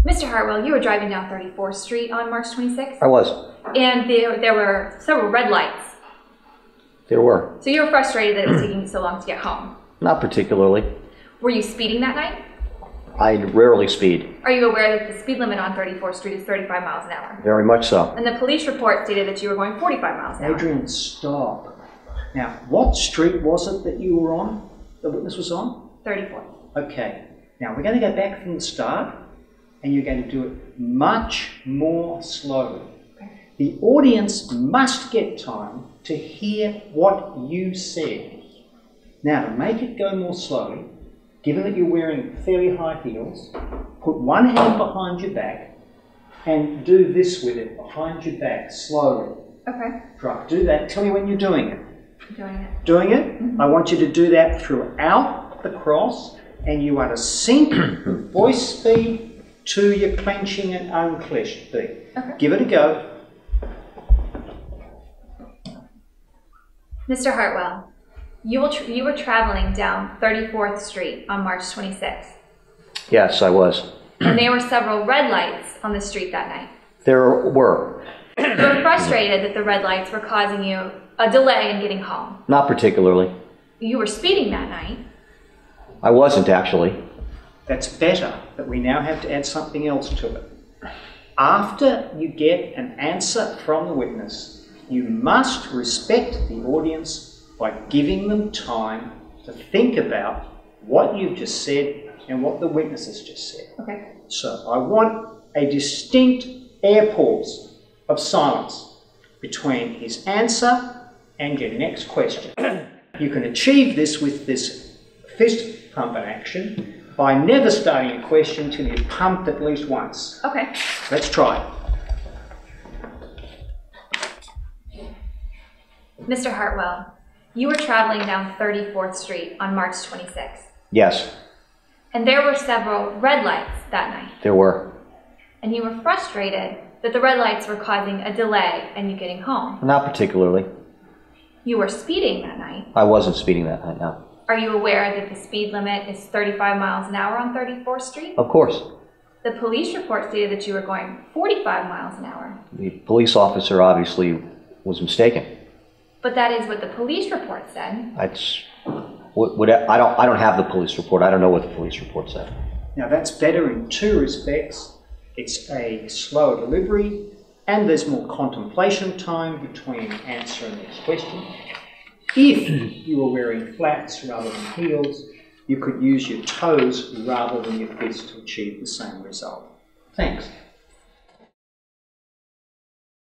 Mr. Hartwell, you were driving down 34th Street on March 26th? I was. And there were several red lights. There were. So you were frustrated that it was taking you so long to get home? Not particularly. Were you speeding that night? I rarely speed. Are you aware that the speed limit on 34th Street is 35 miles an hour? Very much so. And the police report stated that you were going 45 miles an hour. Adrian, stop. Now, what street was it that you were on, the witness was on? 34th. Okay. Now, we're going to go back from the start, and you're going to do it much more slowly. The audience must get time to hear what you said. Now, to make it go more slowly, given that you're wearing fairly high heels, put one hand behind your back and do this with it, behind your back, slowly. Okay. Right, do that. Tell me when you're doing it. I'm doing it. Doing it? Mm-hmm. I want you to do that throughout the cross, and you are to sync voice speed to your clenching and unclenched beat. Okay. Give it a go. Mr. Hartwell, you were traveling down 34th Street on March 26th. Yes, I was. And there were several red lights on the street that night. There were. You were frustrated that the red lights were causing you a delay in getting home. Not particularly. You were speeding that night. I wasn't, actually. That's better, but we now have to add something else to it. After you get an answer from the witness, you must respect the audience by giving them time to think about what you've just said and what the witness has just said. Okay. So I want a distinct air pause of silence between his answer and your next question. You can achieve this with this fist pumping action by never starting a question till you've pumped at least once. Okay. Let's try it. Mr. Hartwell, you were traveling down 34th Street on March 26th. Yes, And there were several red lights that night. there were. And you were frustrated that the red lights were causing a delay in you getting home. Not particularly. You were speeding that night. I wasn't speeding that night, no. Are you aware that the speed limit is 35 miles an hour on 34th Street? Of course. The police report stated that you were going 45 miles an hour. The police officer obviously was mistaken. But that is what the police report said. I don't have the police report. I don't know what the police report said. Now that's better in two respects. It's a slower delivery and there's more contemplation time between answer and next question. If you were wearing flats rather than heels, you could use your toes rather than your fists to achieve the same result. Thanks.